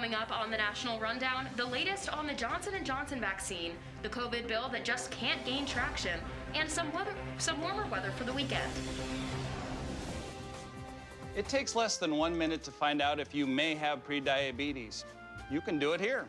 Coming up on the National Rundown, the latest on the Johnson & Johnson vaccine, the COVID bill that just can't gain traction, and some warmer weather for the weekend. It takes less than 1 minute to find out if you may have prediabetes. You can do it here.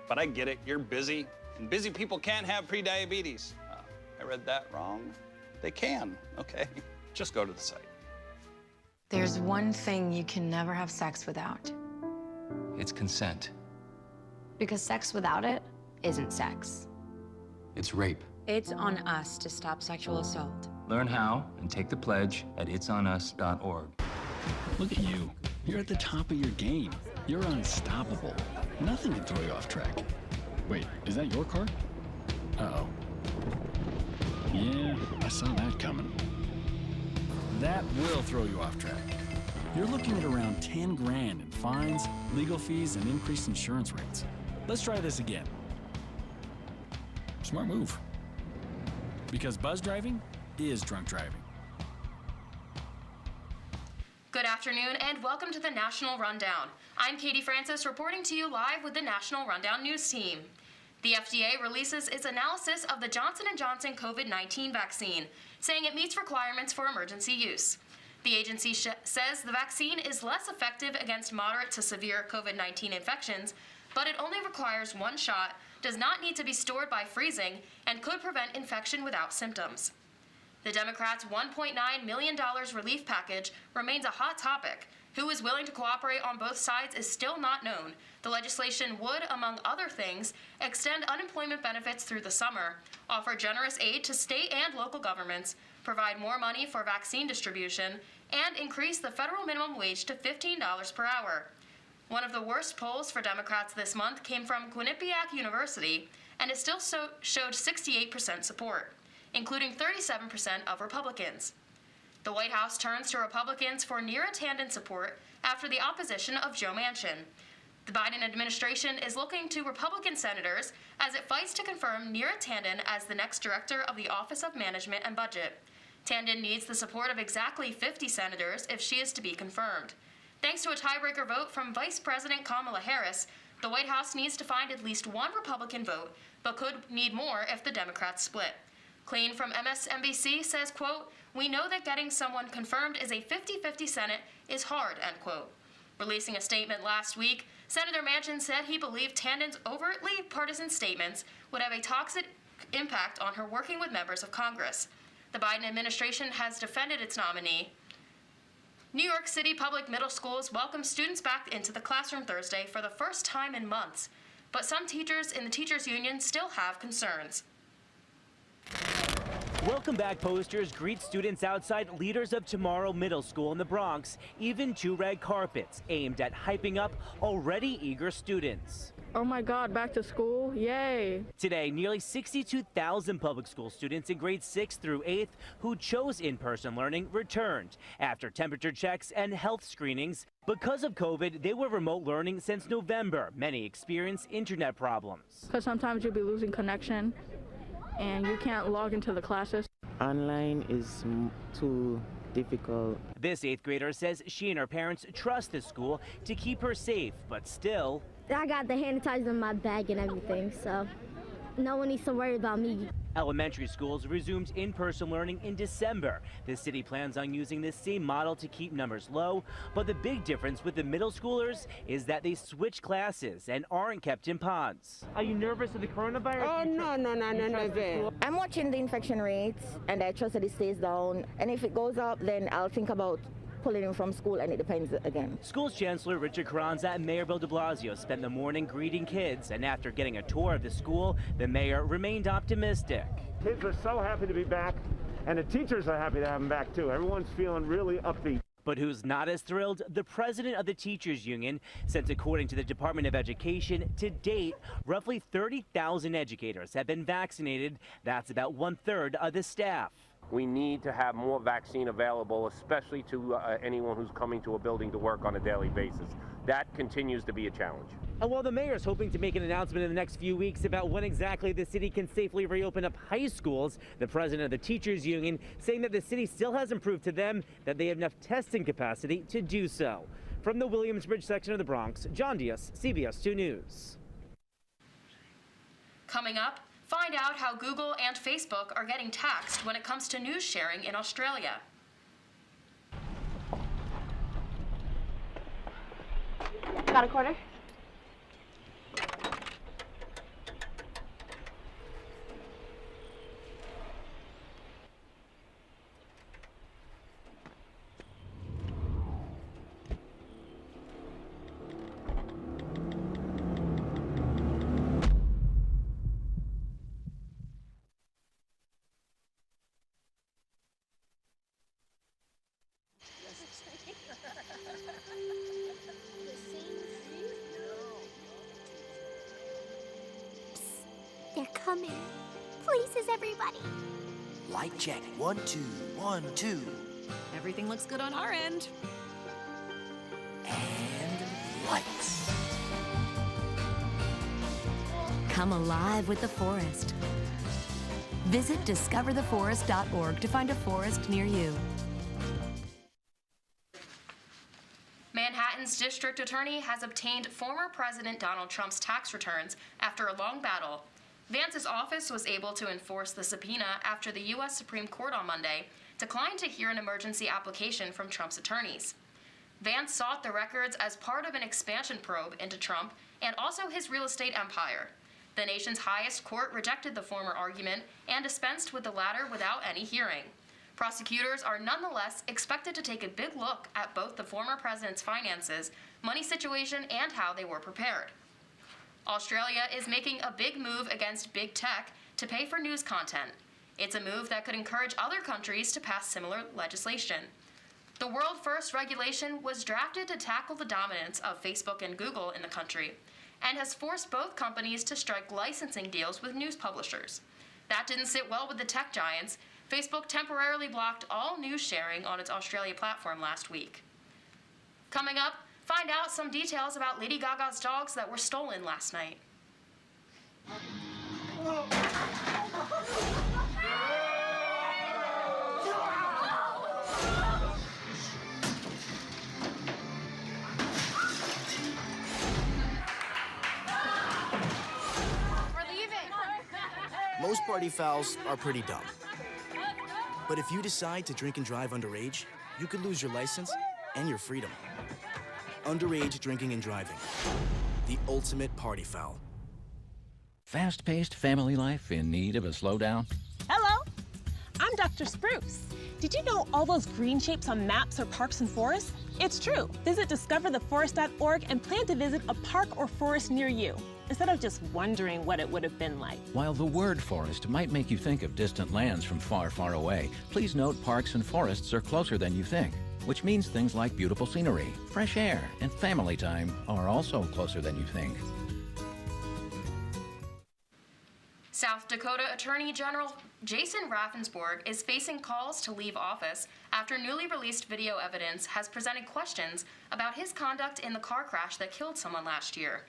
But I get it, you're busy, and busy people can't have prediabetes. I read that wrong. They can, okay? Just go to the site. There's one thing you can never have sex without. It's consent. Because sex without it isn't sex. It's rape. It's on us to stop sexual assault. Learn how and take the pledge at itsonus.org. Look at you. You're at the top of your game. You're unstoppable. Nothing can throw you off track. Wait, is that your car? Uh-oh. Yeah, I saw that coming. That will throw you off track. You're looking at around 10 grand in fines, legal fees, and increased insurance rates. Let's try this again. Smart move. Because buzz driving is drunk driving. Good afternoon and welcome to the National Rundown. I'm Katie Francis reporting to you live with the National Rundown News Team. The FDA releases its analysis of the Johnson & Johnson COVID-19 vaccine, saying it meets requirements for emergency use. The agency says the vaccine is less effective against moderate to severe COVID-19 infections, but it only requires one shot, does not need to be stored by freezing, and could prevent infection without symptoms. The Democrats' $1.9 million relief package remains a hot topic. Who is willing to cooperate on both sides is still not known. The legislation would, among other things, extend unemployment benefits through the summer, offer generous aid to state and local governments, provide more money for vaccine distribution, and increase the federal minimum wage to $15 per hour. One of the worst polls for Democrats this month came from Quinnipiac University, and it still showed 68% support, including 37% of Republicans. The White House turns to Republicans for Neera Tanden support after the opposition of Joe Manchin. The Biden administration is looking to Republican senators as it fights to confirm Neera Tanden as the next director of the Office of Management and Budget. Tanden needs the support of exactly 50 senators if she is to be confirmed. Thanks to a tiebreaker vote from Vice President Kamala Harris, the White House needs to find at least one Republican vote, but could need more if the Democrats split. Klain from MSNBC says, quote, "We know that getting someone confirmed is a 50-50 Senate is hard," end quote. Releasing a statement last week, Senator Manchin said he believed Tanden's overtly partisan statements would have a toxic impact on her working with members of Congress. The Biden administration has defended its nominee. New York City public middle schools welcome students back into the classroom Thursday for the first time in months, but some teachers in the teachers union still have concerns. Welcome back posters greet students outside Leaders of Tomorrow Middle School in the Bronx, even two red carpets aimed at hyping up already eager students. Oh my God, back to school, yay. Today, nearly 62,000 public school students in grades 6th through 8th who chose in-person learning returned after temperature checks and health screenings. Because of COVID, they were remote learning since November. Many experienced internet problems. Because sometimes you'll be losing connection and you can't log into the classes. Online is too difficult. This 8th grader says she and her parents trust the school to keep her safe, but still. I got the hand sanitizer in my bag and everything, so no one needs to worry about me. Elementary schools resumed in-person learning in December. The city plans on using this same model to keep numbers low, but the big difference with the middle schoolers is that they switch classes and aren't kept in pods. Are you nervous of the coronavirus? Oh, no. I'm watching the infection rates, and I trust that it stays down. And if it goes up, then I'll think about pulling him from school, and it depends again. Schools Chancellor Richard Carranza and Mayor Bill de Blasio spent the morning greeting kids, and after getting a tour of the school, the mayor remained optimistic. Kids are so happy to be back, and the teachers are happy to have them back too. Everyone's feeling really upbeat. But who's not as thrilled? The president of the teachers union, since according to the Department of Education, to date, roughly 30,000 educators have been vaccinated. That's about 1/3 of the staff. We need to have more vaccine available, especially to anyone who's coming to a building to work on a daily basis. That continues to be a challenge. And while the mayor is hoping to make an announcement in the next few weeks about when exactly the city can safely reopen up high schools, the president of the teachers union saying that the city still hasn't proved to them that they have enough testing capacity to do so. From the Williamsbridge section of the Bronx, John Diaz, CBS 2 News. Coming up, find out how Google and Facebook are getting taxed when it comes to news sharing in Australia. Got a quarter? They're coming. Places, everybody. Light check. 1, 2, 1, 2. Everything looks good on our end. And lights. Come alive with the forest. Visit discovertheforest.org to find a forest near you. Manhattan's district attorney has obtained former President Donald Trump's tax returns after a long battle. Vance's office was able to enforce the subpoena after the U.S. Supreme Court on Monday declined to hear an emergency application from Trump's attorneys. Vance sought the records as part of an expansion probe into Trump and also his real estate empire. The nation's highest court rejected the former argument and dispensed with the latter without any hearing. Prosecutors are nonetheless expected to take a big look at both the former president's finances, money situation, and how they were prepared. Australia is making a big move against big tech to pay for news content. It's a move that could encourage other countries to pass similar legislation. The world-first regulation was drafted to tackle the dominance of Facebook and Google in the country and has forced both companies to strike licensing deals with news publishers. That didn't sit well with the tech giants. Facebook temporarily blocked all news sharing on its Australia platform last week. Coming up, find out some details about Lady Gaga's dogs that were stolen last night. We're leaving. Most party fouls are pretty dumb. But if you decide to drink and drive underage, you could lose your license and your freedom. Underage drinking and driving. The ultimate party foul. Fast-paced family life in need of a slowdown? Hello, I'm Dr. Spruce. Did you know all those green shapes on maps are parks and forests? It's true. Visit discovertheforest.org and plan to visit a park or forest near you, instead of just wondering what it would have been like. While the word forest might make you think of distant lands from far, far away, please note parks and forests are closer than you think, which means things like beautiful scenery, fresh air, and family time are also closer than you think. South Dakota Attorney General Jason Ravensborg is facing calls to leave office after newly released video evidence has presented questions about his conduct in the car crash that killed someone last year.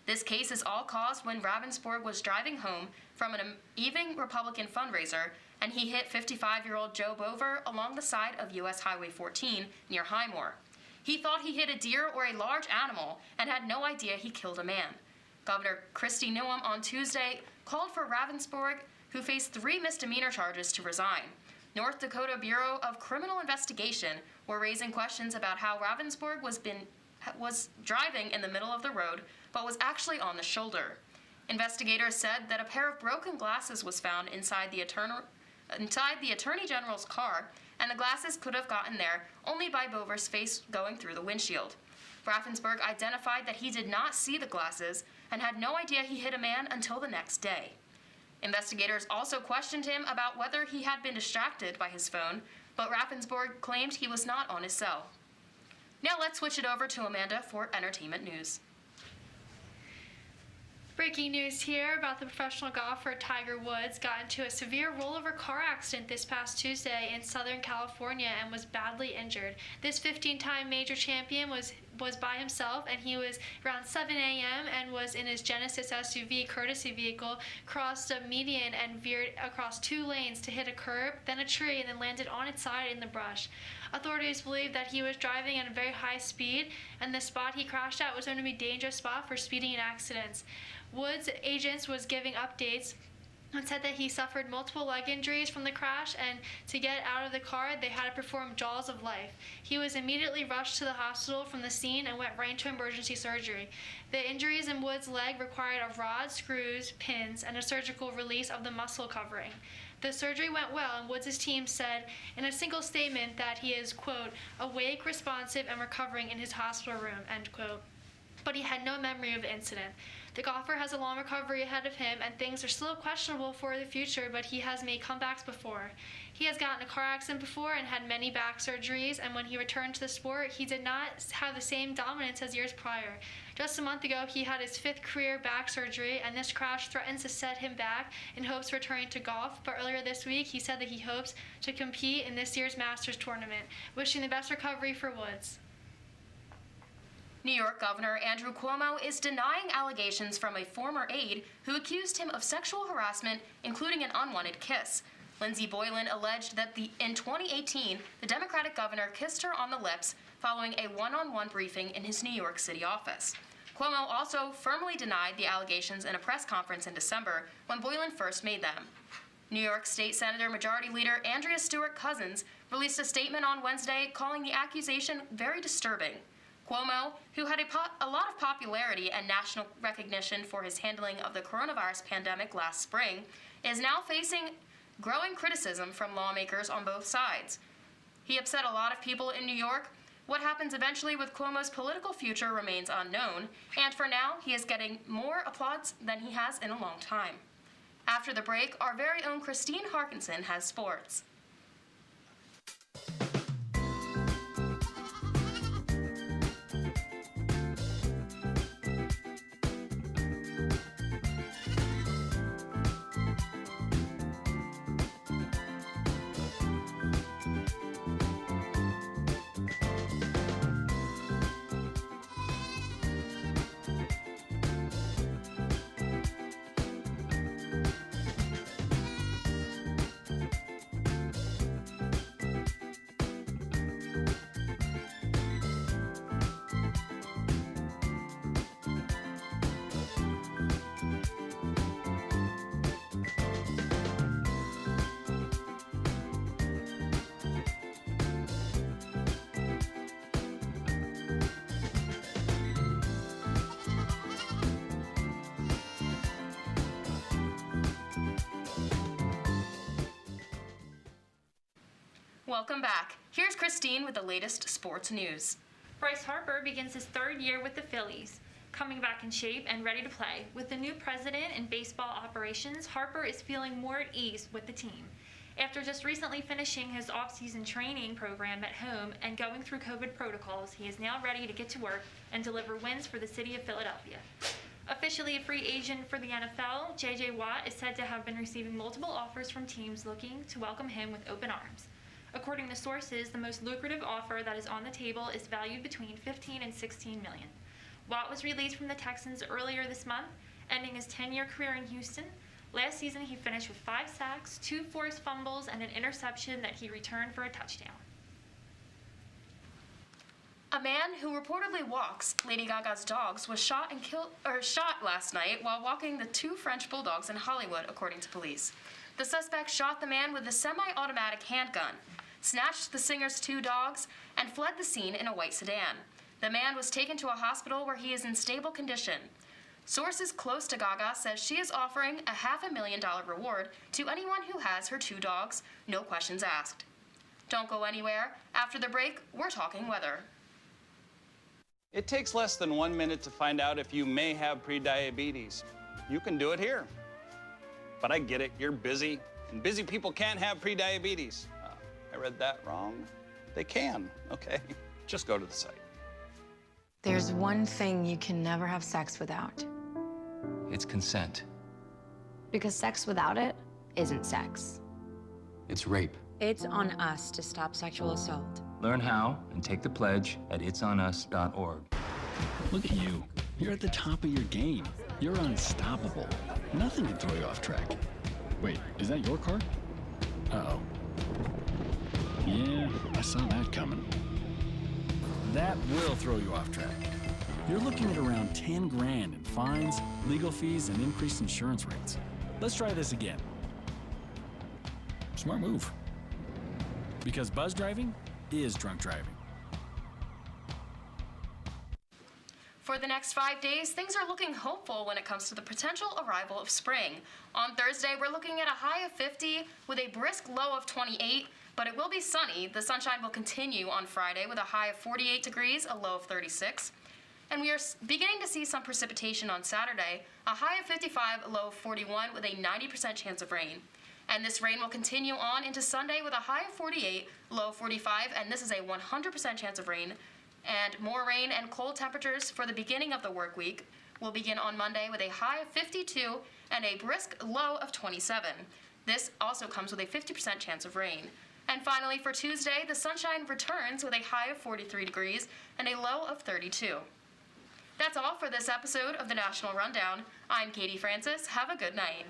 This case is all caused when Ravensborg was driving home from an evening Republican fundraiser and he hit 55-year-old Joe Bover along the side of U.S. Highway 14 near Highmore. He thought he hit a deer or a large animal and had no idea he killed a man. Governor Kristi Noem on Tuesday called for Ravensborg, who faced 3 misdemeanor charges, to resign. North Dakota Bureau of Criminal Investigation were raising questions about how Ravensborg was driving in the middle of the road, but was actually on the shoulder. Investigators said that a pair of broken glasses was found inside the Attorney General's car, and the glasses could have gotten there only by Bover's face going through the windshield. Ravensborg identified that he did not see the glasses and had no idea he hit a man until the next day. Investigators also questioned him about whether he had been distracted by his phone, but Ravensborg claimed he was not on his cell. Now let's switch it over to Amanda for entertainment news. Breaking news here about the professional golfer Tiger Woods got into a severe rollover car accident this past Tuesday in Southern California and was badly injured. This 15-time major champion was was by himself, and he was around 7 a.m. and was in his Genesis SUV courtesy vehicle, crossed a median and veered across 2 lanes to hit a curb, then a tree, and then landed on its side in the brush. Authorities believe that he was driving at a very high speed, and the spot he crashed at was known to be a dangerous spot for speeding and accidents. Woods' agents was giving updates and said that he suffered multiple leg injuries from the crash, and to get out of the car, they had to perform jaws of life. He was immediately rushed to the hospital from the scene and went right into emergency surgery. The injuries in Woods' leg required a rod, screws, pins, and a surgical release of the muscle covering. The surgery went well, and Woods' team said in a single statement that he is, quote, awake, responsive, and recovering in his hospital room, end quote. But he had no memory of the incident. The golfer has a long recovery ahead of him, and things are still questionable for the future, but he has made comebacks before. He has gotten in a car accident before and had many back surgeries, and when he returned to the sport, he did not have the same dominance as years prior. Just a month ago, he had his 5th career back surgery, and this crash threatens to set him back in hopes of returning to golf, but earlier this week, he said that he hopes to compete in this year's Masters tournament. Wishing the best recovery for Woods. New York Governor Andrew Cuomo is denying allegations from a former aide who accused him of sexual harassment, including an unwanted kiss. Lindsey Boylan alleged that in 2018, the Democratic governor kissed her on the lips following a one-on-one briefing in his New York City office. Cuomo also firmly denied the allegations in a press conference in December when Boylan first made them. New York State Senator Majority Leader Andrea Stewart-Cousins released a statement on Wednesday calling the accusation very disturbing. Cuomo, who had a lot of popularity and national recognition for his handling of the coronavirus pandemic last spring, is now facing growing criticism from lawmakers on both sides. He upset a lot of people in New York. What happens eventually with Cuomo's political future remains unknown, and for now, he is getting more applause than he has in a long time. After the break, our very own Christine Harkinson has sports. Welcome back. Here's Christine with the latest sports news. Bryce Harper begins his 3rd year with the Phillies. Coming back in shape and ready to play. With the new president in baseball operations, Harper is feeling more at ease with the team. After just recently finishing his off-season training program at home and going through COVID protocols, he is now ready to get to work and deliver wins for the city of Philadelphia. Officially a free agent for the NFL, J.J. Watt is said to have been receiving multiple offers from teams looking to welcome him with open arms. According to sources, the most lucrative offer that is on the table is valued between $15 and $16 million. Watt was released from the Texans earlier this month, ending his 10-year career in Houston. Last season, he finished with 5 sacks, 2 forced fumbles, and an interception that he returned for a touchdown. A man who reportedly walks Lady Gaga's dogs was shot last night while walking the 2 French bulldogs in Hollywood, according to police. The suspect shot the man with a semi-automatic handgun, snatched the singer's 2 dogs, and fled the scene in a white sedan. The man was taken to a hospital where he is in stable condition. Sources close to Gaga says she is offering a $500,000 reward to anyone who has her 2 dogs, no questions asked. Don't go anywhere. After the break, we're talking weather. It takes less than 1 minute to find out if you may have prediabetes. You can do it here. But I get it, you're busy, and busy people can't have prediabetes. I read that wrong. They can, okay? Just go to the site. There's one thing you can never have sex without. It's consent. Because sex without it isn't sex. It's rape. It's on us to stop sexual assault. Learn how and take the pledge at itsonus.org. Look at you. You're at the top of your game. You're unstoppable. Nothing can throw you off track. Wait, is that your car? Uh-oh. Yeah, I saw that coming. That will throw you off track. You're looking at around 10 grand in fines, legal fees, and increased insurance rates. Let's try this again. Smart move. Because buzz driving is drunk driving. For the next 5 days, things are looking hopeful when it comes to the potential arrival of spring. On Thursday, we're looking at a high of 50 with a brisk low of 28, but it will be sunny. The sunshine will continue on Friday with a high of 48 degrees, a low of 36. And we are beginning to see some precipitation on Saturday, a high of 55, a low of 41 with a 90% chance of rain. And this rain will continue on into Sunday with a high of 48, low of 45, and this is a 100% chance of rain. And more rain and cold temperatures for the beginning of the work week will begin on Monday with a high of 52 and a brisk low of 27. This also comes with a 50% chance of rain. And finally, for Tuesday, the sunshine returns with a high of 43 degrees and a low of 32. That's all for this episode of the National Rundown. I'm Katie Francis. Have a good night.